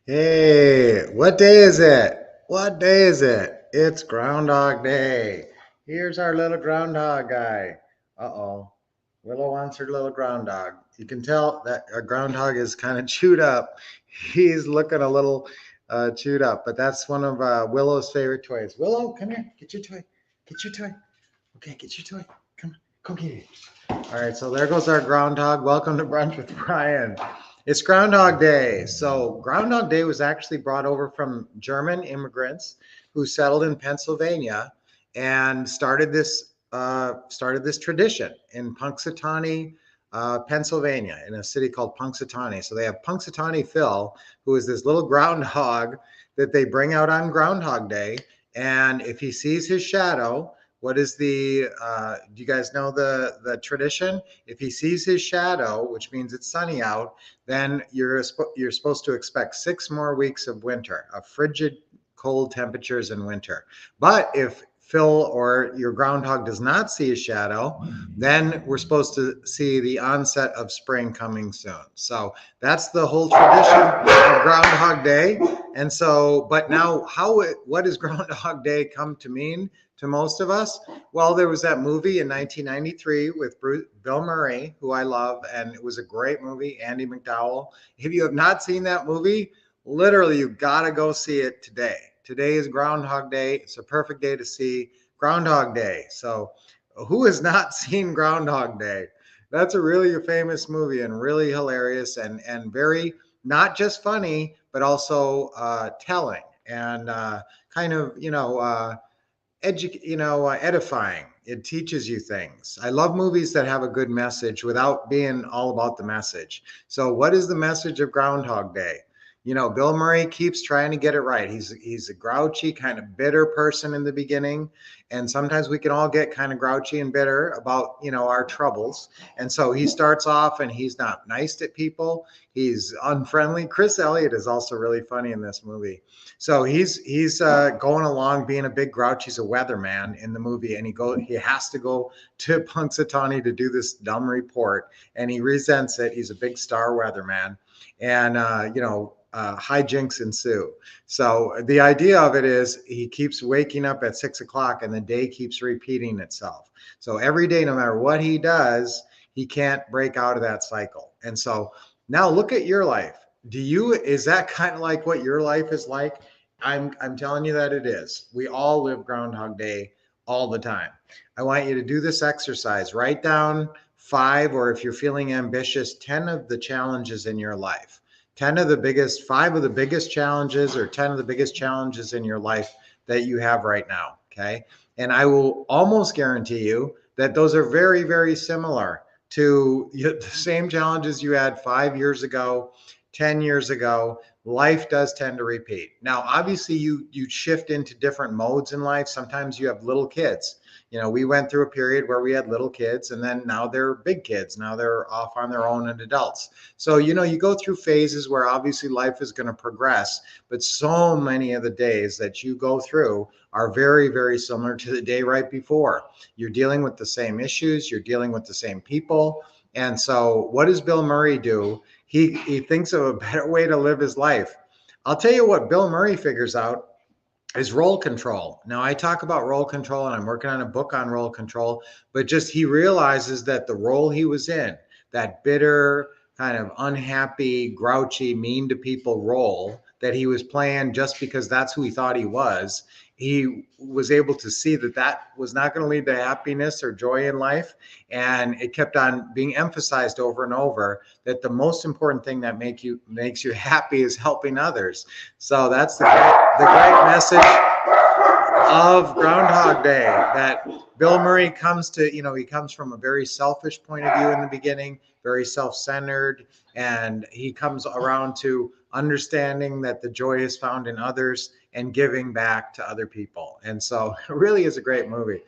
Hey, what day is it? What day is it? It's Groundhog Day. Here's our little groundhog guy. Uh-oh. Willow wants her little groundhog. You can tell that our groundhog is kind of chewed up. He's looking a little chewed up, but that's one of Willow's favorite toys. Willow, come here. Get your toy. Get your toy. Okay, get your toy. Come on. Go get it. All right, so there goes our groundhog. Welcome to Brunch with Brian. It's Groundhog Day. So, Groundhog Day was actually brought over from German immigrants who settled in Pennsylvania and started this tradition in Punxsutawney, Pennsylvania, in a city called Punxsutawney. So they have Punxsutawney Phil, who is this little groundhog that they bring out on Groundhog Day, and if he sees his shadow, what is do you guys know the tradition? If he sees his shadow, which means it's sunny out, then you're supposed to expect 6 more weeks of winter, of frigid cold temperatures in winter. But if Phil or your groundhog does not see a shadow, then we're supposed to see the onset of spring coming soon. So that's the whole tradition of Groundhog Day. And so, but now, what does Groundhog Day come to mean to most of us? Well, there was that movie in 1993 with Bill Murray, who I love, and it was a great movie. Andy McDowell. If you have not seen that movie, literally, you've got to go see it today. Today is Groundhog Day. It's a perfect day to see Groundhog Day. So, who has not seen Groundhog Day? That's a really famous movie and really hilarious and very not just funny, but also telling and kind of edifying. It teaches you things. I love movies that have a good message without being all about the message. So, what is the message of Groundhog Day? Bill Murray keeps trying to get it right. He's a grouchy, kind of bitter person in the beginning, and sometimes we can all get kind of grouchy and bitter about our troubles. And so he starts off, and he's not nice to people. He's unfriendly. Chris Elliott is also really funny in this movie. So he's going along being a big grouch. He's a weatherman in the movie, and he has to go to Punxsutawney to do this dumb report, and he resents it. He's a big star weatherman, and hijinks ensue. So the idea of it is he keeps waking up at 6 o'clock, and the day keeps repeating itself. So every day, no matter what he does, he can't break out of that cycle. And so now look at your life. Is that kind of like what your life is like? I'm telling you that it is. We all live Groundhog Day all the time. I want you to do this exercise. Write down 5, or if you're feeling ambitious, 10 of the challenges in your life. 5 of the biggest challenges, or 10 of the biggest challenges in your life that you have right now. Okay. And I will almost guarantee you that those are very, very similar to the same challenges you had 5 years ago, 10 years ago. Life does tend to repeat. Now, obviously, you shift into different modes in life. Sometimes you have little kids. We went through a period where we had little kids, and then now they're big kids. Now they're off on their own and adults. So, you go through phases where obviously life is going to progress, but so many of the days that you go through are very, very similar to the day right before. You're dealing with the same issues. You're dealing with the same people. And so what does Bill Murray do? He thinks of a better way to live his life. I'll tell you what Bill Murray figures out is role control. Now, I talk about role control, and I'm working on a book on role control, but just he realizes that the role he was in, that bitter, kind of unhappy, grouchy, mean to people role that he was playing just because that's who he thought he was, he was able to see that was not going to lead to happiness or joy in life. And it kept on being emphasized over and over that the most important thing that makes you happy is helping others. So that's the great message of Groundhog Day, that Bill Murray comes to, he comes from a very selfish point of view in the beginning, very self-centered, and he comes around to understanding that the joy is found in others and giving back to other people. And so it really is a great movie.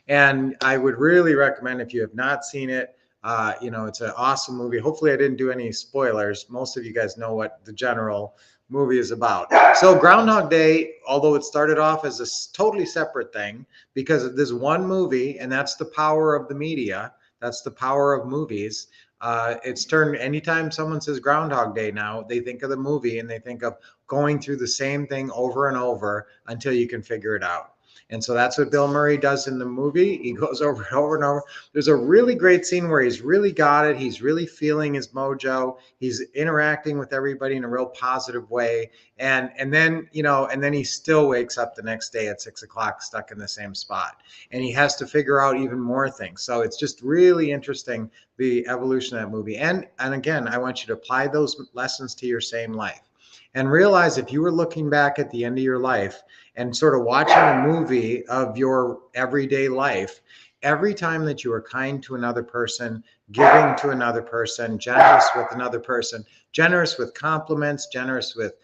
And I would really recommend, if you have not seen it, it's an awesome movie. Hopefully I didn't do any spoilers. Most of you guys know what the general movie is about. So Groundhog Day, although it started off as a totally separate thing because of this one movie, and that's the power of the media, that's the power of movies, It's turned, anytime someone says Groundhog Day now, they think of the movie and they think of going through the same thing over and over until you can figure it out. And so that's what Bill Murray does in the movie. He goes over and over and over. There's a really great scene where he's really got it. He's really feeling his mojo. He's interacting with everybody in a real positive way. And then, and then he still wakes up the next day at 6 o'clock, stuck in the same spot. And he has to figure out even more things. So it's just really interesting, the evolution of that movie. And again, I want you to apply those lessons to your same life. And realize, if you were looking back at the end of your life and sort of watching a movie of your everyday life, every time that you were kind to another person, giving to another person, generous with another person, generous with compliments, generous with,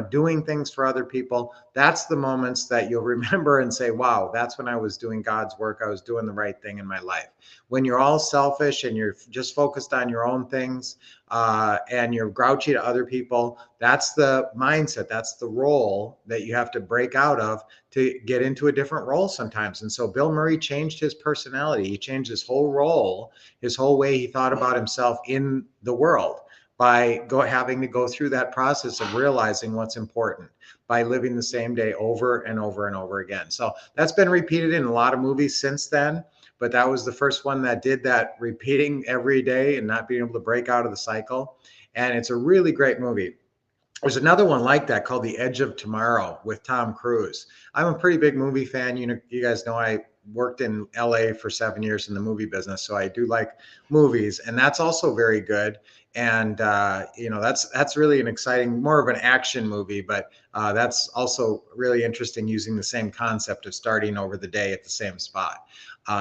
doing things for other people, that's the moments that you'll remember and say, wow, that's when I was doing God's work. I was doing the right thing in my life. When you're all selfish and you're just focused on your own things, and you're grouchy to other people, that's the mindset, that's the role that you have to break out of to get into a different role sometimes. And so Bill Murray changed his personality. He changed his whole role, his whole way he thought about himself in the world, by having to go through that process of realizing what's important, by living the same day over and over and over again. So that's been repeated in a lot of movies since then, but that was the first one that did that, repeating every day and not being able to break out of the cycle. And it's a really great movie. There's another one like that called The Edge of Tomorrow with Tom Cruise. I'm a pretty big movie fan. You guys know I worked in LA for 7 years in the movie business, so I do like movies, and that's also very good. And that's really an exciting, more of an action movie, but that's also really interesting, using the same concept of starting over the day at the same spot.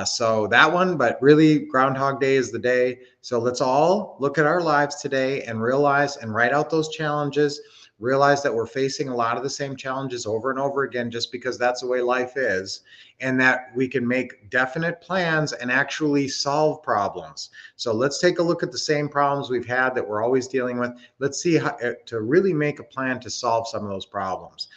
So that one, but really Groundhog Day is the day. So let's all look at our lives today and realize and write out those challenges. Realize that we're facing a lot of the same challenges over and over again, just because that's the way life is, and that we can make definite plans and actually solve problems. So let's take a look at the same problems we've had that we're always dealing with. Let's see how to really make a plan to solve some of those problems.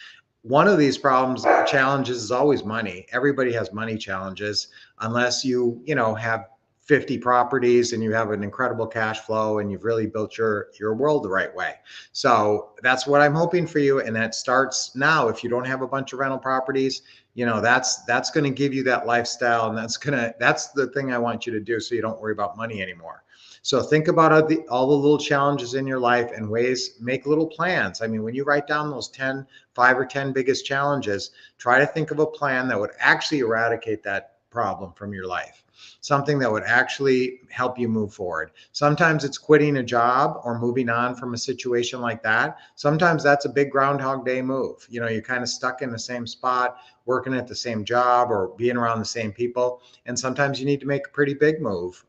One of these challenges is always money. Everybody has money challenges, unless you have 50 properties and you have an incredible cash flow and you've really built your world the right way. So that's what I'm hoping for you. And that starts now. If you don't have a bunch of rental properties, that's going to give you that lifestyle. And that's the thing I want you to do, so you don't worry about money anymore. So think about all the little challenges in your life and make little plans. I mean, when you write down those 5 or 10 biggest challenges, try to think of a plan that would actually eradicate that problem from your life, something that would actually help you move forward. Sometimes it's quitting a job or moving on from a situation like that. Sometimes that's a big Groundhog Day move. You're kind of stuck in the same spot, working at the same job or being around the same people. And sometimes you need to make a pretty big move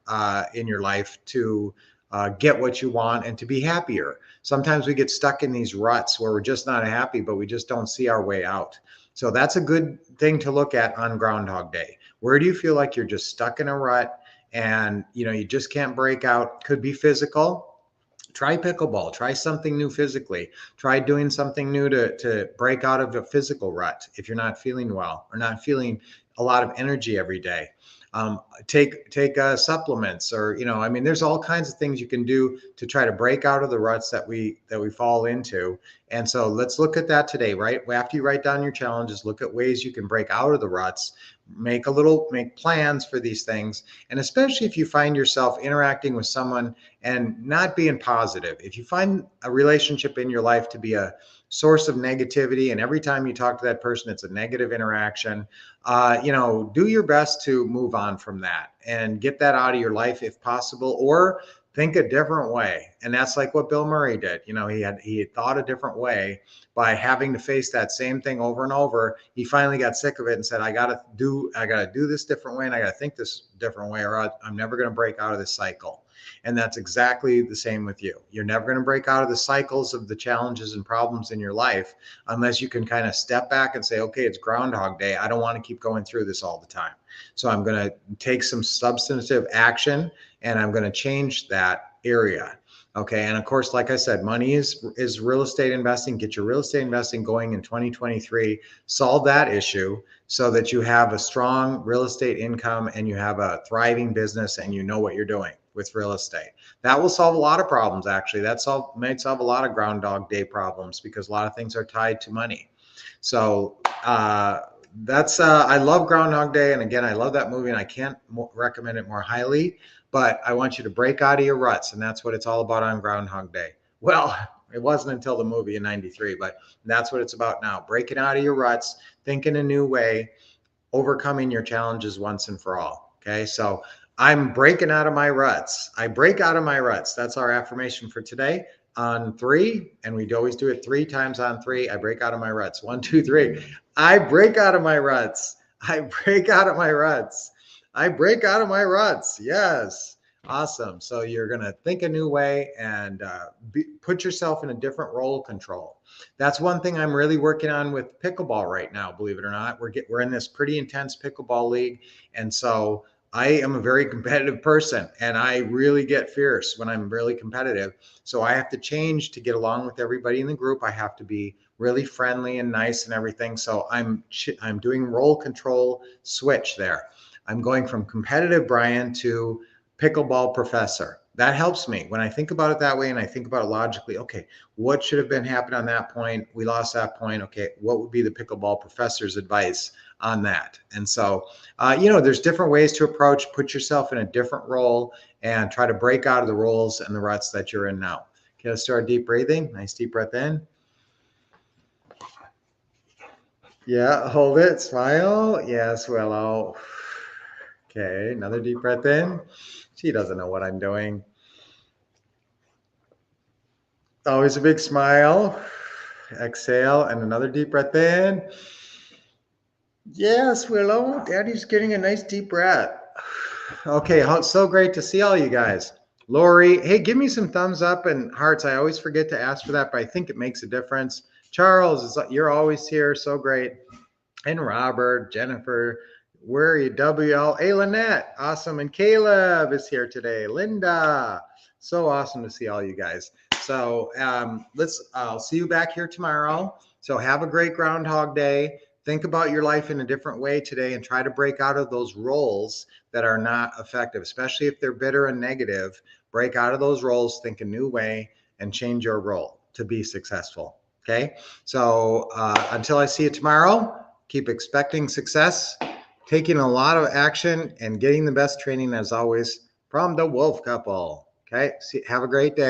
in your life to get what you want and to be happier. Sometimes we get stuck in these ruts where we're just not happy, but we just don't see our way out. So that's a good thing to look at on Groundhog Day. Where do you feel like you're just stuck in a rut and you just can't break out? Could be physical. Try pickleball. Try something new physically. Try doing something new to break out of a physical rut if you're not feeling well or not feeling a lot of energy every day. Take supplements, or there's all kinds of things you can do to try to break out of the ruts that we fall into. And so let's look at that today, right? After you write down your challenges, look at ways you can break out of the ruts, make plans for these things. And especially if you find yourself interacting with someone and not being positive, if you find a relationship in your life to be a source of negativity, and every time you talk to that person, it's a negative interaction, do your best to move on from that and get that out of your life if possible, or think a different way. And that's like what Bill Murray did. He had thought a different way. By having to face that same thing over and over, he finally got sick of it and said, I gotta do this different way, and I gotta think this different way, or I'm never gonna break out of this cycle. And that's exactly the same with you. You're never going to break out of the cycles of the challenges and problems in your life unless you can kind of step back and say, okay, it's Groundhog Day. I don't want to keep going through this all the time. So I'm going to take some substantive action and I'm going to change that area. Okay. And of course, like I said, money is real estate investing. Get your real estate investing going in 2023. Solve that issue so that you have a strong real estate income and you have a thriving business and you know what you're doing. with real estate. That will solve a lot of problems, actually. Might solve a lot of Groundhog Day problems because a lot of things are tied to money. So I love Groundhog Day. And again, I love that movie and I can't recommend it more highly, but I want you to break out of your ruts. And that's what it's all about on Groundhog Day. Well, it wasn't until the movie in 93, but that's what it's about now. Breaking out of your ruts, think in a new way, overcoming your challenges once and for all. Okay. So I'm breaking out of my ruts. I break out of my ruts. That's our affirmation for today on 3. And we'd always do it 3 times on 3. I break out of my ruts. 1, 2, 3. I break out of my ruts. I break out of my ruts. I break out of my ruts. Yes. Awesome. So you're going to think a new way and put yourself in a different role control. That's one thing I'm really working on with pickleball right now, believe it or not. We're in this pretty intense pickleball league. And so I am a very competitive person and I really get fierce when I'm really competitive. So I have to change to get along with everybody in the group. I have to be really friendly and nice and everything. So I'm doing role control switch there. I'm going from competitive Brian to pickleball professor. That helps me when I think about it that way and I think about it logically. Okay, what should have been happening on that point? We lost that point. Okay, what would be the pickleball professor's advice on that? And so, there's different ways to approach, put yourself in a different role and try to break out of the roles and the ruts that you're in now. Okay, let's start deep breathing. Nice deep breath in. Yeah, hold it, smile. Yes, Willow. Okay, another deep breath in. She doesn't know what I'm doing. Always a big smile. Exhale and another deep breath in. Yes, Willow. Daddy's getting a nice deep breath. Okay, so great to see all you guys. Lori, hey, give me some thumbs up and hearts. I always forget to ask for that, but I think it makes a difference. Charles, you're always here. So great. And Robert, Jennifer, where are you? WL. Hey, Lynette. Awesome. And Caleb is here today. Linda. So awesome to see all you guys. So I'll see you back here tomorrow. So have a great Groundhog Day. Think about your life in a different way today and try to break out of those roles that are not effective, especially if they're bitter and negative. Break out of those roles, think a new way, and change your role to be successful. Okay. So until I see you tomorrow, keep expecting success, taking a lot of action, and getting the best training as always from the Wolf Couple. Okay. Have a great day.